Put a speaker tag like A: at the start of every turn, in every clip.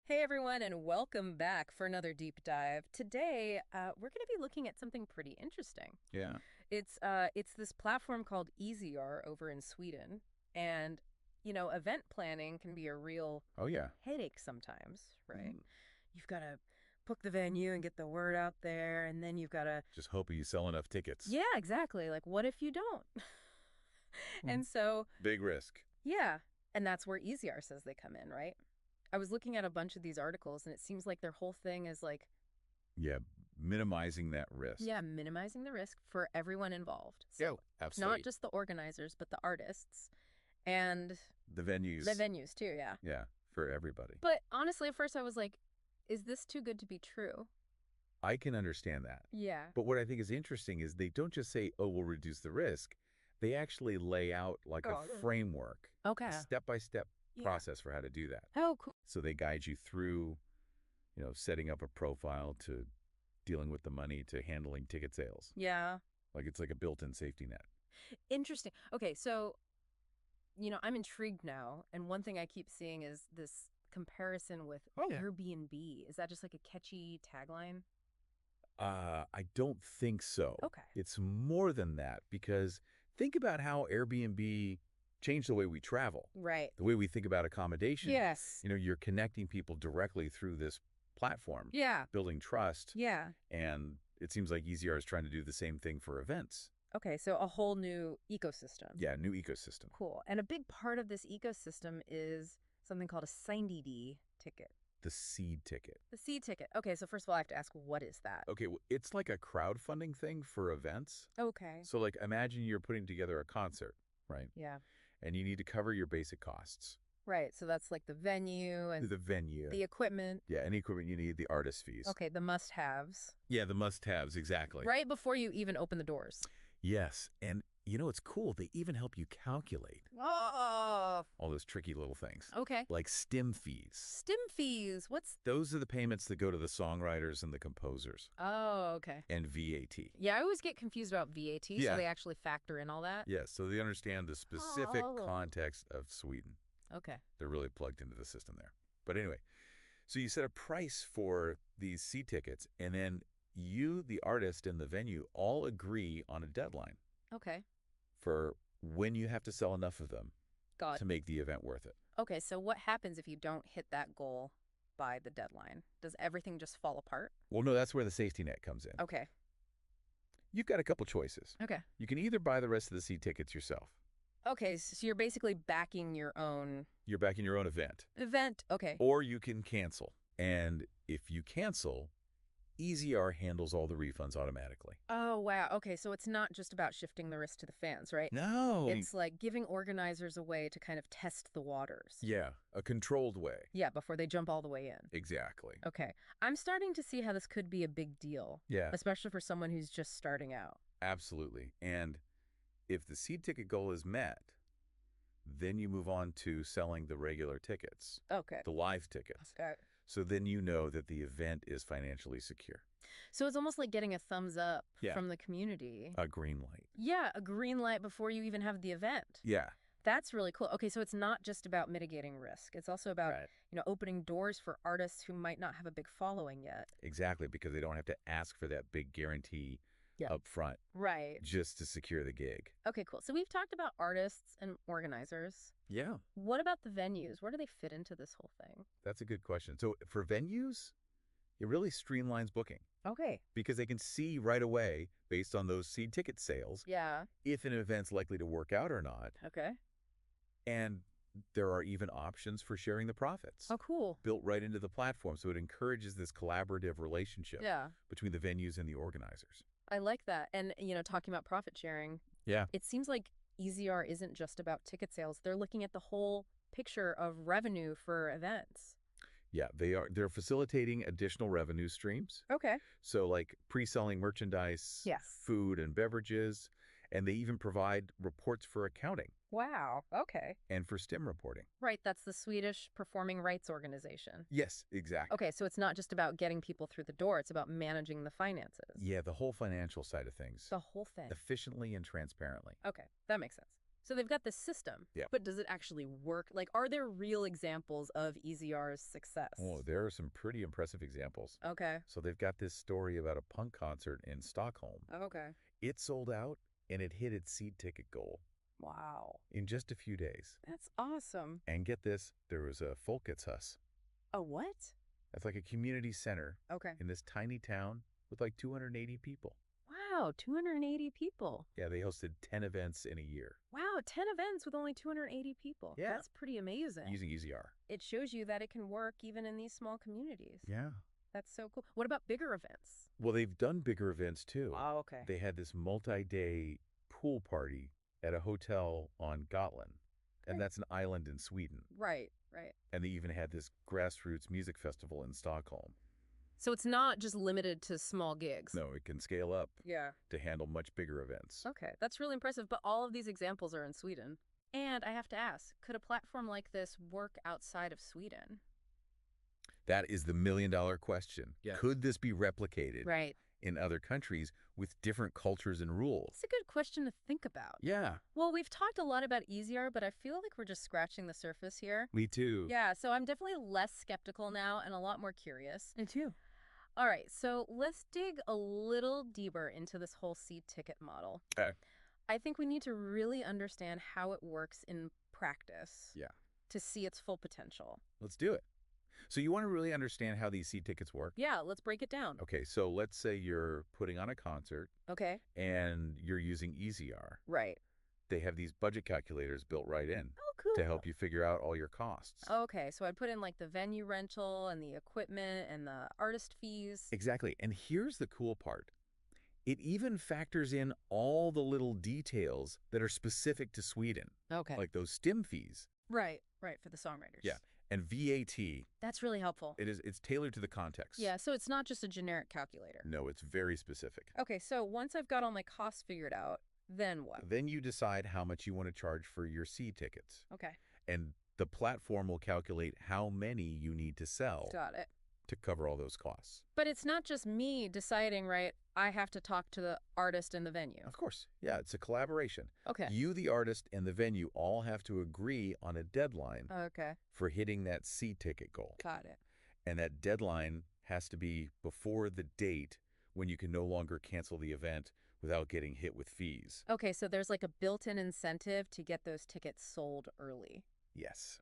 A: Hey everyone, and welcome back for another deep dive. Today, we're going to be looking at something pretty interesting.
B: Yeah.
A: It's this platform called EasyArr over in Sweden, and event planning can be a real
B: Oh, yeah.
A: headache sometimes, right?
B: Mm.
A: You've got to book the venue and get the word out there, and then you've got to,
B: Just hoping you sell enough tickets.
A: yeah, exactly. Like, what if you don't?
B: Mm.
A: And so,
B: Big risk.
A: yeah, and that's where EasyArr says they come in, right? I was looking at a bunch of these articles, and it seems like their whole thing is like,
B: Yeah. Minimizing that risk.
A: yeah, minimizing the risk for everyone involved.
B: Yeah,
A: So not
B: absolutely.
A: just the organizers, but the artists and
B: The venues.
A: the venues too, yeah.
B: Yeah, for everybody.
A: But honestly, at first I was like, is this too good to be true?
B: I can understand that.
A: Yeah.
B: But what I think is interesting is they don't just say, oh, we'll reduce the risk. They actually lay out like a
A: Oh, yeah.
B: framework,
A: Okay.
B: a step-by-step
A: Yeah.
B: process for how to do that.
A: Oh, cool.
B: So they guide you through, setting up a profile to dealing with the money to handling ticket sales.
A: Yeah.
B: Like it's like a built-in safety net.
A: Interesting. Okay, so, I'm intrigued now. And one thing I keep seeing is this comparison with
B: Oh, yeah.
A: Airbnb. Is that just like a catchy tagline?
B: I don't think so.
A: Okay.
B: It's more than that because think about how Airbnb changed the way we travel,
A: Right.
B: the way we think about accommodation.
A: Yes.
B: You're connecting people directly through this platform,
A: Yeah.
B: building trust,
A: Yeah.
B: and it seems like EasyArr is trying to do the same thing for events.
A: Okay, so a whole new ecosystem.
B: Yeah, new ecosystem.
A: Cool. And a big part of this ecosystem is something called a signed ticket.
B: The seed ticket.
A: The seed ticket. Okay, so first of all, I have to ask, what is that?
B: Okay, well, it's like a crowdfunding thing for events.
A: Okay.
B: So like imagine you're putting together a concert, right?
A: Yeah.
B: And you need to cover your basic costs.
A: Right, so that's like the venue and
B: The venue.
A: the equipment.
B: Yeah, any equipment you need, the artist fees.
A: Okay, the must-haves.
B: Yeah, the must-haves, exactly.
A: Right before you even open the doors.
B: Yes, and it's cool. They even help you calculate
A: Oh,
B: all those tricky little things.
A: okay.
B: Like STEM fees.
A: STEM fees. What's...
B: Those are the payments that go to the songwriters and the composers.
A: Oh, okay.
B: And VAT.
A: Yeah, I always get confused about VAT,
B: Yeah.
A: so they actually factor in all that?
B: Yes, so they understand the specific
A: Oh.
B: context of Sweden.
A: Okay.
B: They're really plugged into the system there. But anyway, so you set a price for these seat tickets, and then you, the artist, and the venue all agree on a deadline
A: Okay.
B: for when you have to sell enough of them
A: Got
B: to
A: it.
B: make the event worth it.
A: Okay, so what happens if you don't hit that goal by the deadline? Does everything just fall apart?
B: Well, no, that's where the safety net comes in.
A: Okay.
B: You've got a couple choices.
A: Okay.
B: You can either buy the rest of the seat tickets yourself.
A: Okay, so you're basically backing your own
B: You're backing your own event.
A: event. Okay.
B: Or you can cancel. And if you cancel, EasyArr handles all the refunds automatically.
A: Oh, wow. Okay, so it's not just about shifting the risk to the fans, right?
B: No.
A: It's like giving organizers a way to kind of test the waters.
B: Yeah, a controlled way.
A: Yeah, before they jump all the way in.
B: Exactly.
A: Okay. I'm starting to see how this could be a big deal.
B: Yeah.
A: Especially for someone who's just starting out.
B: Absolutely. And if the seed ticket goal is met, then you move on to selling the regular tickets,
A: Okay.
B: the live tickets.
A: Okay.
B: So then you know that the event is financially secure.
A: So it's almost like getting a thumbs up
B: Yeah.
A: from the community.
B: A green light.
A: Yeah, a green light before you even have the event.
B: Yeah.
A: That's really cool. Okay, so it's not just about mitigating risk. It's also about,
B: Right.
A: opening doors for artists who might not have a big following yet.
B: Exactly, because they don't have to ask for that big guarantee
A: Yeah.
B: up front
A: Right.
B: just to secure the gig.
A: Okay, cool. So we've talked about artists and organizers.
B: Yeah.
A: What about the venues? Where do they fit into this whole thing?
B: That's a good question. So for venues, it really streamlines booking
A: Okay.
B: because they can see right away, based on those seed ticket sales,
A: Yeah.
B: if an event's likely to work out or not.
A: Okay.
B: And there are even options for sharing the profits
A: Oh, cool.
B: built right into the platform. So it encourages this collaborative relationship
A: Yeah.
B: between the venues and the organizers.
A: I like that. And, talking about profit sharing,
B: Yeah.
A: it seems like EasyArr isn't just about ticket sales. They're looking at the whole picture of revenue for events.
B: Yeah, they're facilitating additional revenue streams.
A: Okay.
B: So like pre-selling merchandise,
A: Yes.
B: food and beverages, and they even provide reports for accounting
A: Wow. Okay.
B: and for STEM reporting.
A: Right. That's the Swedish Performing Rights Organization.
B: Yes, exactly.
A: Okay. So it's not just about getting people through the door. It's about managing the finances.
B: Yeah, the whole financial side of things,
A: The whole thing.
B: efficiently and transparently.
A: Okay. That makes sense. So they've got this system.
B: Yeah.
A: But does it actually work? Like, are there real examples of EasyArr's success?
B: Oh, there are some pretty impressive examples.
A: Okay.
B: So they've got this story about a punk concert in Stockholm.
A: Okay.
B: It sold out, and it hit its seat ticket goal
A: Wow.
B: in just a few days.
A: That's awesome.
B: And get this, there was a Folketshus.
A: A what?
B: That's like a community center
A: Okay.
B: in this tiny town with like 280 people.
A: Wow, 280 people.
B: Yeah, they hosted 10 events in a year.
A: Wow, 10 events with only 280 people.
B: Yeah.
A: That's pretty amazing.
B: Using EasyArr.
A: It shows you that it can work even in these small communities.
B: Yeah.
A: That's so cool. What about bigger events?
B: Well, they've done bigger events too.
A: Oh, okay.
B: They had this multi-day pool party at a hotel on Gotland. And
A: Great.
B: that's an island in Sweden.
A: Right.
B: And they even had this grassroots music festival in Stockholm.
A: So it's not just limited to small gigs.
B: No, it can scale up
A: Yeah.
B: to handle much bigger events.
A: Okay, that's really impressive, but all of these examples are in Sweden. And I have to ask, could a platform like this work outside of Sweden?
B: That is the million-dollar question.
A: Yeah.
B: Could this be replicated
A: Right.
B: in other countries with different cultures and rules?
A: It's a good question to think about.
B: Yeah,
A: Well, we've talked a lot about EasyArr, but I feel like we're just scratching the surface here.
B: me too.
A: Yeah, so I'm definitely less skeptical now and a lot more curious.
B: Me too.
A: All right, so let's dig a little deeper into this whole seat ticket model.
B: Okay.
A: I think we need to really understand how it works in practice.
B: Yeah.
A: To see its full potential.
B: Let's do it. So you want to really understand how these seat tickets work?
A: Yeah, let's break it down.
B: Okay, so let's say you're putting on a concert
A: Okay.
B: and you're using EasyArr.
A: Right.
B: They have these budget calculators built right in
A: Oh, cool.
B: to help you figure out all your costs.
A: Okay, so I'd put in like the venue rental and the equipment and the artist fees.
B: Exactly. And here's the cool part. It even factors in all the little details that are specific to Sweden,
A: Okay.
B: like those STIM fees.
A: Right, for the songwriters.
B: Yeah. And VAT,
A: That's really helpful.
B: it's tailored to the context.
A: Yeah, so it's not just a generic calculator.
B: No, it's very specific.
A: Okay, so once I've got all my costs figured out, then what?
B: Then you decide how much you want to charge for your seat tickets.
A: Okay,
B: And the platform will calculate how many you need to sell
A: got it.
B: to cover all those costs.
A: But it's not just me deciding, right? I have to talk to the artist and the venue.
B: Of course. Yeah, it's a collaboration.
A: Okay.
B: You, the artist, and the venue all have to agree on a deadline
A: Okay,
B: for hitting that seat ticket goal.
A: got it.
B: And that deadline has to be before the date when you can no longer cancel the event without getting hit with fees.
A: Okay, so there's like a built-in incentive to get those tickets sold early.
B: Yes.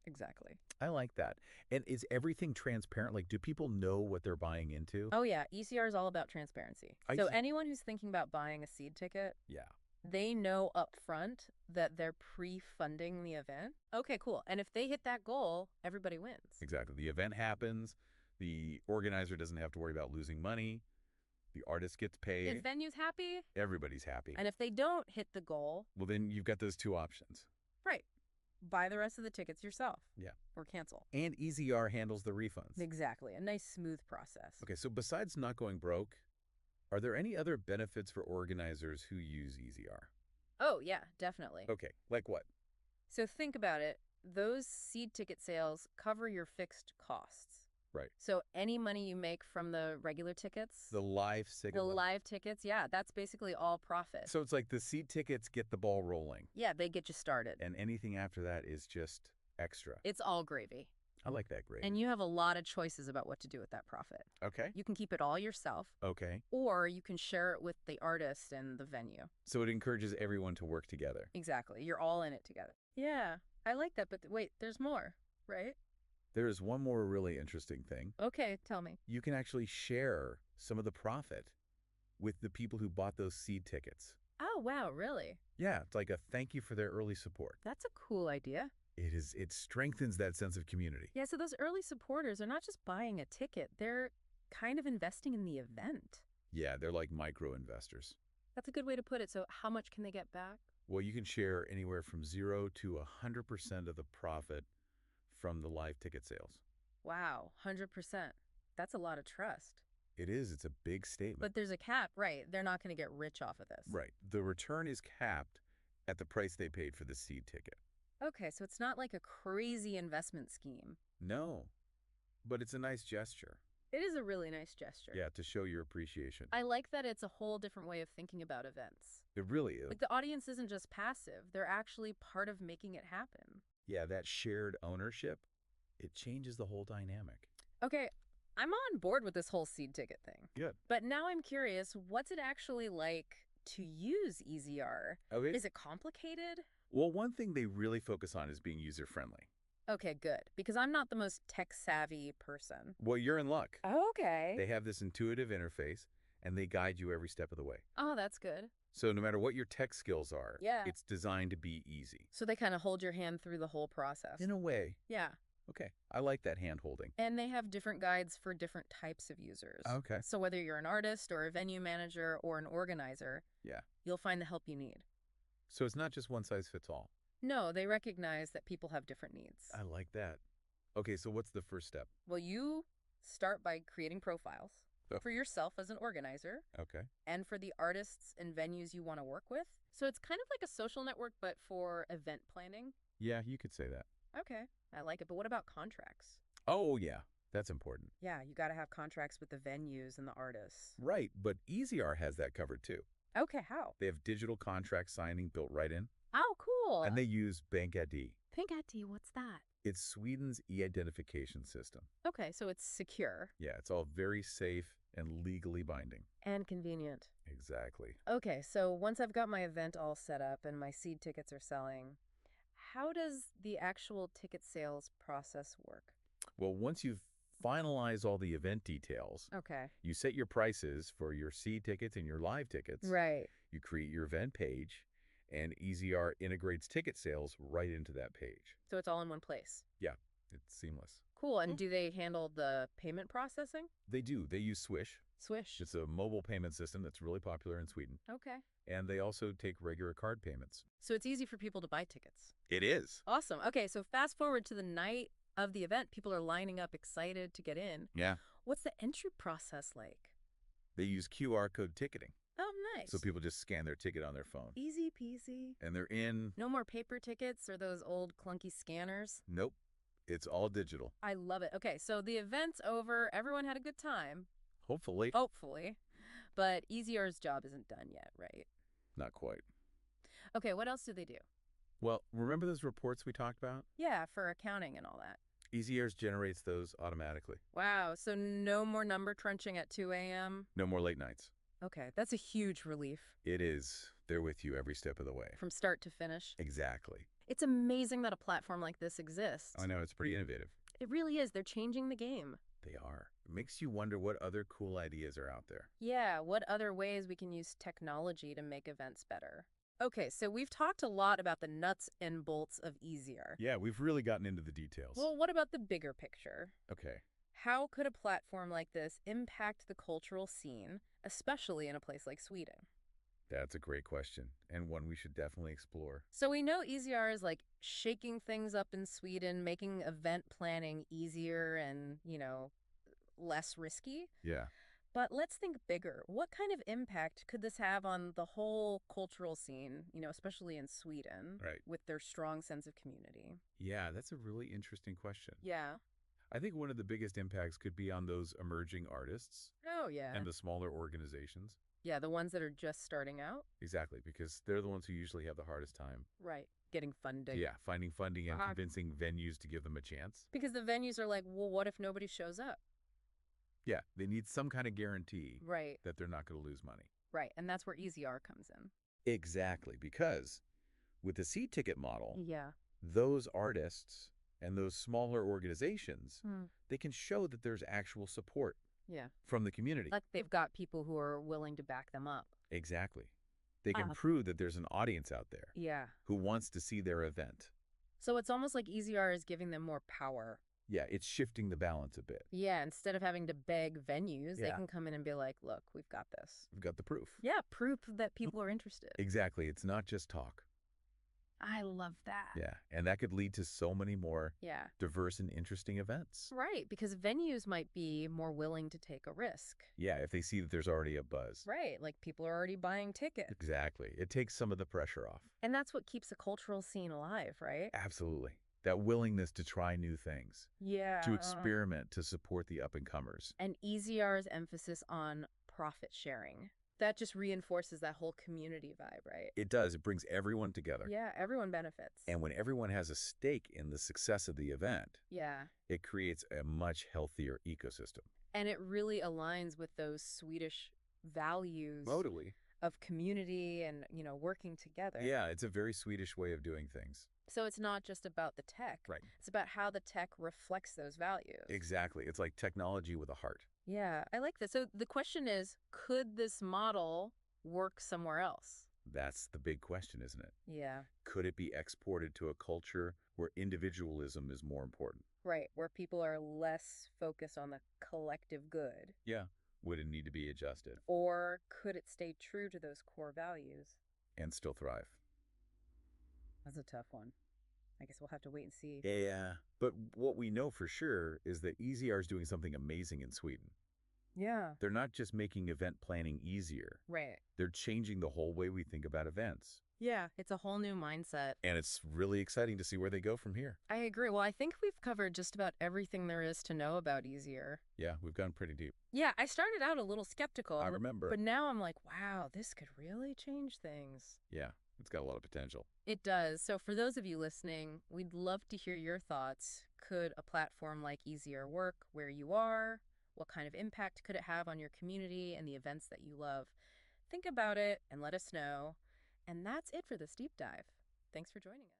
A: Exactly.
B: I like that. And is everything transparent? Like, do people know what they're buying into?
A: Oh, yeah. ECR is all about transparency.
B: I
A: So
B: see.
A: anyone who's thinking about buying a seed ticket,
B: Yeah.
A: they know up front that they're pre-funding the event. Okay, cool. And if they hit that goal, everybody wins.
B: Exactly. The event happens. The organizer doesn't have to worry about losing money. The artist gets paid.
A: If venue's happy,
B: Everybody's happy.
A: and if they don't hit the goal,
B: Well, then you've got those two options.
A: right, buy the rest of the tickets yourself.
B: Yeah.
A: Or cancel.
B: And EasyArr handles the refunds.
A: Exactly. A nice, smooth process.
B: Okay, so besides not going broke, are there any other benefits for organizers who use EasyArr?
A: Oh, yeah, definitely.
B: Okay, like what?
A: So think about it. Those seed ticket sales cover your fixed costs.
B: Right.
A: So any money you make from the regular tickets,
B: The live
A: the
B: signal.
A: live tickets, yeah, that's basically all profit.
B: So it's like the seat tickets get the ball rolling,
A: Yeah, they get you started.
B: and anything after that is just extra.
A: It's all gravy.
B: I like that grade.
A: And you have a lot of choices about what to do with that profit.
B: Okay.
A: You can keep it all yourself,
B: Okay.
A: or you can share it with the artist and the venue.
B: So it encourages everyone to work together.
A: Exactly. You're all in it together. Yeah, I like that. But wait, there's more, right?
B: There is one more really interesting thing.
A: Okay, tell me.
B: You can actually share some of the profit with the people who bought those seed tickets.
A: Oh, wow, really?
B: Yeah, it's like a thank you for their early support.
A: That's a cool idea.
B: It strengthens that sense of community.
A: Yeah, so those early supporters are not just buying a ticket, they're kind of investing in the event.
B: Yeah, they're like micro investors.
A: That's a good way to put it. So how much can they get back?
B: Well, you can share anywhere from 0 to 100% of the profit from the live ticket sales.
A: Wow, 100%. That's a lot of trust.
B: It is. It's a big statement.
A: But there's a cap, right? They're not going to get rich off of this.
B: Right. The return is capped at the price they paid for the seed ticket.
A: Okay, so it's not like a crazy investment scheme.
B: No, but it's a nice gesture.
A: It is a really nice gesture.
B: Yeah, to show your appreciation.
A: I like that it's a whole different way of thinking about events.
B: It really is.
A: Like, the audience isn't just passive. They're actually part of making it happen.
B: Yeah, that shared ownership, it changes the whole dynamic.
A: Okay, I'm on board with this whole seed ticket thing.
B: Good.
A: But now I'm curious, what's it actually like to use EasyArr?
B: Okay.
A: Is it complicated?
B: Well, one thing they really focus on is being user-friendly.
A: Okay, good. Because I'm not the most tech-savvy person.
B: Well, you're in luck.
A: Okay.
B: They have this intuitive interface, and they guide you every step of the way.
A: Oh, that's good.
B: So no matter what your tech skills are,
A: Yeah.
B: it's designed to be easy.
A: So they kind of hold your hand through the whole process.
B: In a way.
A: Yeah.
B: Okay, I like that hand-holding.
A: And they have different guides for different types of users.
B: Okay.
A: So whether you're an artist or a venue manager or an organizer,
B: Yeah.
A: you'll find the help you need.
B: So it's not just one size fits all.
A: No, they recognize that people have different needs.
B: I like that. Okay, so what's the first step?
A: Well, you start by creating profiles
B: Oh.
A: for yourself as an organizer
B: Okay.
A: and for the artists and venues you want to work with. So it's kind of like a social network, but for event planning.
B: Yeah, you could say that.
A: Okay, I like it. But what about contracts?
B: Oh, yeah, that's important.
A: Yeah, you got to have contracts with the venues and the artists.
B: Right, but EasyArr has that covered too.
A: Okay, how?
B: They have digital contract signing built right in,
A: Oh, cool.
B: and they use BankID.
A: Pink ID, what's that?
B: It's Sweden's e-identification system.
A: Okay, so it's secure
B: Yeah, it's all very safe and legally binding.
A: and convenient.
B: Exactly.
A: Okay, so once I've got my event all set up and my seed tickets are selling, how does the actual ticket sales process work?
B: Well, once you've finalized all the event details,
A: Okay.
B: you set your prices for your seed tickets and your live tickets.
A: Right.
B: You create your event page, and EasyArr integrates ticket sales right into that page.
A: So it's all in one place.
B: Yeah, it's seamless.
A: Cool. And do they handle the payment processing?
B: They do. They use Swish.
A: Swish.
B: It's a mobile payment system that's really popular in Sweden.
A: Okay.
B: And they also take regular card payments.
A: So it's easy for people to buy tickets.
B: It is.
A: Awesome. Okay, so fast forward to the night of the event. People are lining up excited to get in.
B: Yeah.
A: What's the entry process like?
B: They use QR code ticketing.
A: Oh, nice.
B: So people just scan their ticket on their phone.
A: Easy peasy.
B: And they're in.
A: No more paper tickets or those old clunky scanners.
B: Nope. It's all digital.
A: I love it. Okay, so the event's over. Everyone had a good time.
B: Hopefully.
A: Hopefully. But EasyArr's job isn't done yet, right?
B: Not quite.
A: Okay, what else do they do?
B: Well, remember those reports we talked about?
A: Yeah, for accounting and all that.
B: EasyArr generates those automatically.
A: Wow, so no more number crunching at 2 a.m.?
B: No more late nights.
A: Okay, that's a huge relief.
B: It is. They're with you every step of the way.
A: From start to finish.
B: Exactly.
A: It's amazing that a platform like this exists.
B: I know, it's pretty innovative.
A: It really is. They're changing the game.
B: They are. It makes you wonder what other cool ideas are out there.
A: Yeah, what other ways we can use technology to make events better? Okay, so we've talked a lot about the nuts and bolts of EasyArr.
B: Yeah, we've really gotten into the details.
A: Well, what about the bigger picture?
B: Okay.
A: How could a platform like this impact the cultural scene, especially in a place like Sweden?
B: That's a great question, and one we should definitely explore.
A: So we know EasyArr is like shaking things up in Sweden, making event planning easier and, less risky.
B: Yeah.
A: But let's think bigger. What kind of impact could this have on the whole cultural scene, especially in Sweden,
B: Right.
A: with their strong sense of community?
B: Yeah, that's a really interesting question.
A: Yeah.
B: I think one of the biggest impacts could be on those emerging artists
A: Oh, yeah.
B: and the smaller organizations.
A: Yeah, the ones that are just starting out.
B: Exactly, because they're the ones who usually have the hardest time.
A: Right. Getting funding.
B: Yeah, finding funding and
A: Ah.
B: convincing venues to give them a chance.
A: Because the venues are like, well, what if nobody shows up?
B: Yeah, they need some kind of guarantee
A: Right.
B: that they're not going to lose money.
A: Right. And that's where EasyArr comes in.
B: Exactly, because with the seat ticket model,
A: Yeah.
B: those artists and those smaller organizations,
A: Hmm.
B: they can show that there's actual support
A: Yeah.
B: from the community.
A: Like they've got people who are willing to back them up.
B: Exactly. They can
A: Ah.
B: prove that there's an audience out there
A: Yeah.
B: who wants to see their event.
A: So it's almost like EasyArr is giving them more power.
B: Yeah, it's shifting the balance a bit.
A: Yeah, instead of having to beg venues, they
B: Yeah.
A: can come in and be like, look, we've got this.
B: We've got the proof.
A: Yeah, proof that people are interested.
B: Exactly. It's not just talk.
A: I love that.
B: Yeah, and that could lead to so many more
A: Yeah.
B: diverse and interesting events.
A: Right, because venues might be more willing to take a risk.
B: Yeah, if they see that there's already a buzz.
A: Right, like people are already buying tickets.
B: Exactly. It takes some of the pressure off.
A: And that's what keeps a cultural scene alive, right?
B: Absolutely. That willingness to try new things, to
A: Yeah.
B: experiment, to support the up-and-comers.
A: And EasyArr's emphasis on profit sharing. That just reinforces that whole community vibe, right?
B: It does. It brings everyone together.
A: Yeah, everyone benefits.
B: And when everyone has a stake in the success of the event,
A: Yeah.
B: it creates a much healthier ecosystem.
A: And it really aligns with those Swedish values
B: Totally.
A: of community and, working together.
B: Yeah, it's a very Swedish way of doing things.
A: So it's not just about the tech.
B: Right.
A: It's about how the tech reflects those values.
B: Exactly. It's like technology with a heart.
A: Yeah, I like this. So the question is, could this model work somewhere else?
B: That's the big question, isn't it?
A: Yeah.
B: Could it be exported to a culture where individualism is more important?
A: Right, where people are less focused on the collective good.
B: Yeah. Would it need to be adjusted
A: Or could it stay true to those core values?
B: and still thrive?
A: That's a tough one. I guess we'll have to wait and see.
B: Yeah. But what we know for sure is that EasyArr is doing something amazing in Sweden.
A: Yeah.
B: They're not just making event planning easier.
A: Right.
B: They're changing the whole way we think about events.
A: Yeah, it's a whole new mindset.
B: And it's really exciting to see where they go from here.
A: I agree. Well, I think we've covered just about everything there is to know about EasyArr.
B: Yeah, we've gone pretty deep.
A: Yeah, I started out a little skeptical.
B: I remember.
A: But now I'm like, wow, this could really change things.
B: Yeah, it's got a lot of potential.
A: It does. So for those of you listening, we'd love to hear your thoughts. Could a platform like EasyArr work where you are? What kind of impact could it have on your community and the events that you love? Think about it and let us know. And that's it for this deep dive. Thanks for joining us.